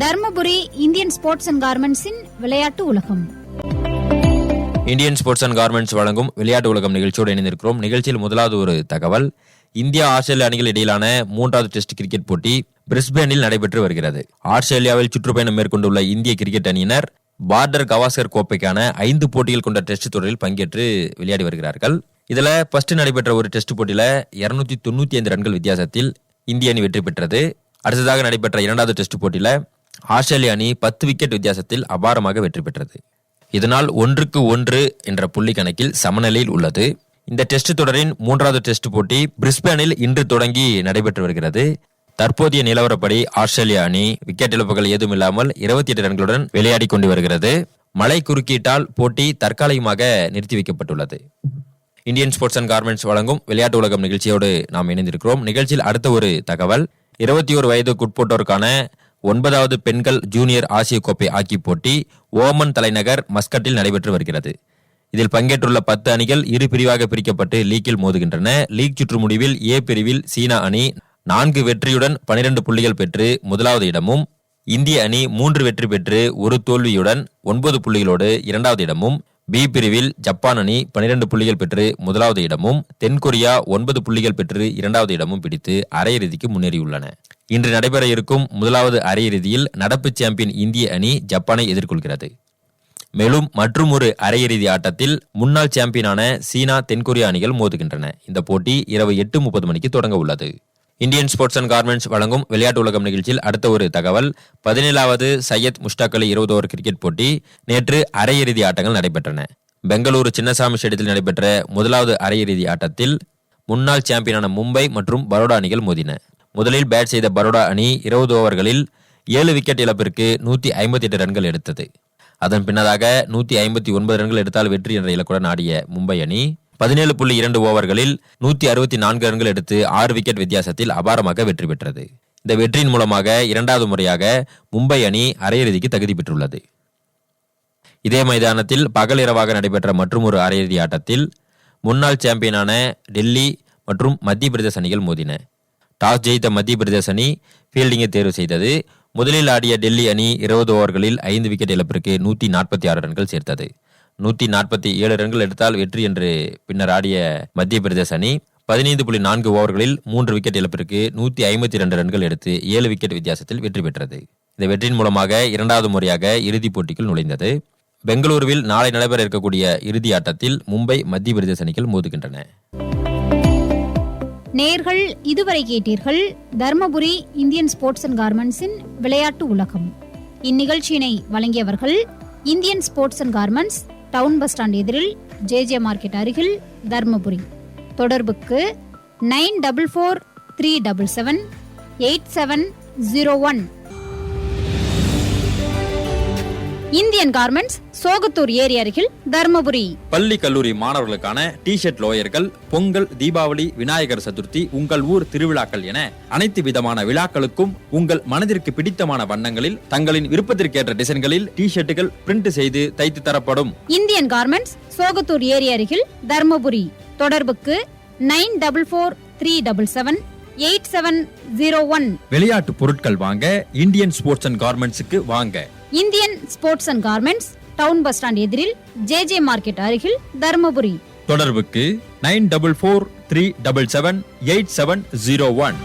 Dharmapuri Indian sports and கார்மெண்ட்ஸின் விளையாட்டு உலகம். இந்தியன் ஸ்போர்ட்ஸ் அண்ட் கார்மெண்ட்ஸ் வழங்கும் விளையாட்டு உலகம் நிகழ்ச்சியோடு இணைந்திருக்கிறோம். நிகழ்ச்சியில் முதலாவது ஒரு தகவல். இந்தியா ஆஸ்திரேலியா அணிகள் இடையிலான 3வது டெஸ்ட் கிரிக்கெட் போட்டி பிரிஸ்பேனில் நடைபெற்று வருகிறது. ஆஸ்திரேலியாவில் சுற்றுப்பயணம் மேற்கொண்டுள்ள இந்திய கிரிக்கெட் அணியினர் பார்டர் கவாஸ்கர் கோப்பைக்கான 5 போட்டிகள் கொண்ட டெஸ்ட் தொடரில் பங்கேற்று விளையாடி வருகிறார்கள். இதுல ஃபர்ஸ்ட் நடைபெற்ற ஒரு டெஸ்ட் போட்டியில 295 ரன்கள் வித்தியாசத்தில் இந்திய அணி வெற்றி பெற்றது. அடுத்ததாக நடைபெற்ற 2வது டெஸ்ட் போட்டியில ஆஸ்திரேலிய அணி 10 விக்கெட் வித்தியாசத்தில் அபாரமாக வெற்றி பெற்றது. இதனால் 1-1 என்ற புள்ளி கணக்கில் சமநிலையில் உள்ளது. இந்த டெஸ்ட் தொடரின் 3வது டெஸ்ட் போட்டி பிரிஸ்பேனில் இன்று தொடங்கி நடைபெற்று வருகிறது. தற்போதைய நிலவரப்படி ஆஸ்திரேலிய அணி விக்கெட் இழப்புகள் ஏதும் இல்லாமல் 28 ரன்களுடன் விளையாடி கொண்டு வருகிறது. மழை குறுக்கீட்டால் போட்டி தற்காலிகமாக நிறுத்தி வைக்கப்பட்டுள்ளது. இந்தியன் ஸ்போர்ட்ஸ் அண்ட் கார்மெண்ட்ஸ் வழங்கும் விளையாட்டு உலகம் நிகழ்ச்சியோடு நாம் இணைந்திருக்கிறோம். நிகழ்ச்சியில் அடுத்த ஒரு தகவல். 21 வயதுக்குட்பட்டோருக்கான 9வது பெண்கள் ஜூனியர் ஆசிய கோப்பை ஹாக்கி போட்டி ஓமன் தலைநகர் மஸ்கட்டில் நடைபெற்று வருகிறது. இதில் பங்கேற்றுள்ள 10 அணிகள் இரு பிரிவாக பிரிக்கப்பட்டு லீக்கில் மோதுகின்றன. லீக் சுற்று முடிவில் ஏ பிரிவில் சீனா அணி 4 வெற்றியுடன் 12 புள்ளிகள் பெற்று முதலாவது இடமும், இந்திய அணி 3 வெற்றி பெற்று 1 தோல்வியுடன் 9 புள்ளிகளோடு 2வது இடமும், பி பிரிவில் ஜப்பான் அணி 12 புள்ளிகள் பெற்று முதலாவது இடமும், தென்கொரியா 9 புள்ளிகள் பெற்று 2வது இடமும் பிடித்து அரையிறுதிக்கு முன்னேறியுள்ளன. இன்று நடைபெற இருக்கும் முதலாவது அரையிறுதியில் நடப்பு சாம்பியன் இந்திய அணி ஜப்பானை எதிர்கொள்கிறது. மேலும் மற்றும் ஒரு அரையிறுதி ஆட்டத்தில் முன்னாள் சாம்பியனான சீனா தென்கொரியா அணிகள் மோதுகின்றன. இந்த போட்டி இரவு 8:30 மணிக்கு தொடங்க உள்ளது. இந்தியன் ஸ்போர்ட்ஸ் அண்ட் கார்மெண்ட்ஸ் வழங்கும் விளையாட்டு உலகம் நிகழ்ச்சியில் அடுத்த ஒரு தகவல். 17வது சையத் முஷ்டாக் அலி 20 ஓவர் கிரிக்கெட் போட்டி நேற்று அரையிறுதி ஆட்டங்கள் நடைபெற்றன. பெங்களூரு சின்னசாமி ஸ்டேடியத்தில் நடைபெற்ற முதலாவது அரையிறுதி ஆட்டத்தில் முன்னாள் சாம்பியனான மும்பை மற்றும் பரோடா அணிகள் மோதின. முதலில் பேட் செய்த பரோடா அணி 20 ஓவர்களில் 7 விக்கெட் இழப்பிற்கு 158 ரன்கள் எடுத்தது. அதன் பின்னதாக 159 ரன்கள் எடுத்தால் வெற்றி என்ற இலக்குடன் ஆடிய மும்பை அணி 17.2 ஓவர்களில் 164 ரன்கள் எடுத்து 6 விக்கெட் வித்தியாசத்தில் அபாரமாக வெற்றி பெற்றது. இந்த வெற்றியின் மூலமாக 2வது முறையாக மும்பை அணி அரையிறுதிக்கு தகுதி பெற்றுள்ளது. இதே மைதானத்தில் பகல் இரவாக நடைபெற்ற மற்றும் ஒரு அரையிறுதி ஆட்டத்தில் முன்னாள் சாம்பியனான டெல்லி மற்றும் மத்திய பிரதேச அணிகள் மோதின. டாஸ் ஜெயித்த மத்திய பிரதேச அணி ஃபீல்டிங்கை தேர்வு செய்தது. முதலில் ஆடிய டெல்லி அணி 20 ஓவர்களில் 5 விக்கெட் இழப்பிற்கு 146 ரன்கள் சேர்த்தது. 147 ரன்கள் எடுத்தால் வெற்றி என்று பின்னர் ஆடிய மத்திய பிரதேச அணி 15.4 ஓவர்களில் 3 விக்கெட் இழப்பிற்கு 152 ரன்கள் எடுத்து 7 விக்கெட் வித்தியாசத்தில் வெற்றி பெற்றது. இந்த வெற்றியின் மூலமாக 2வது முறையாக இறுதிப் போட்டிக்குள் நுழைந்தது. பெங்களூருவில் நாளை நடைபெற இருக்கக்கூடிய இறுதி ஆட்டத்தில் மும்பை மத்திய பிரதேச அணிகள் மோதுகின்றன. நேர்கள் இதுவரை கேட்டீர்கள் தர்மபுரி இந்தியன் ஸ்போர்ட்ஸ் அண்ட் கார்மெண்ட்ஸின் விளையாட்டு உலகம். இந்நிகழ்ச்சியினை வழங்கியவர்கள் Indian sports and garments, town bus stand எதிரில், ஜே மார்க்கெட் அருகில், தர்மபுரி. தொடர்புக்கு 9443778701. இந்தியன் கார்மெண்ட்ஸ், சோகத்தூர் ஏரி அருகில், தர்மபுரி. பள்ளி கல்லூரி மாணவர்களுக்கான டி-ஷர்ட் லோயர்கள் பொங்கல், தீபாவளி, விநாயகர் சதுர்த்தி, உங்கள் ஊர் திருவிழாக்கள் என அனைத்து விதமான விழாக்களுக்கும் உங்கள் மனதிற்கு பிடித்தமான வண்ணங்களில் தங்களின் விருப்பத்திற்கேற்ற டிசைன்களில் டி-ஷர்ட்டுகள் பிரிண்ட் செய்து தைத்து தரப்படும். இந்தியன் கார்மெண்ட்ஸ், சோகத்தூர் ஏரி அருகில், தர்மபுரி. தொடர்புக்கு 9443778701. விளையாட்டு பொருட்கள் வாங்க இந்தியன் ஸ்போர்ட்ஸ் அண்ட் கார்மெண்ட்ஸுக்கு வாங்க. Indian sports and garments, town bus stand எதிரில், ஜே மார்க்கெட் அருகில், தர்மபுரி. தொடர்புக்கு 9443778701.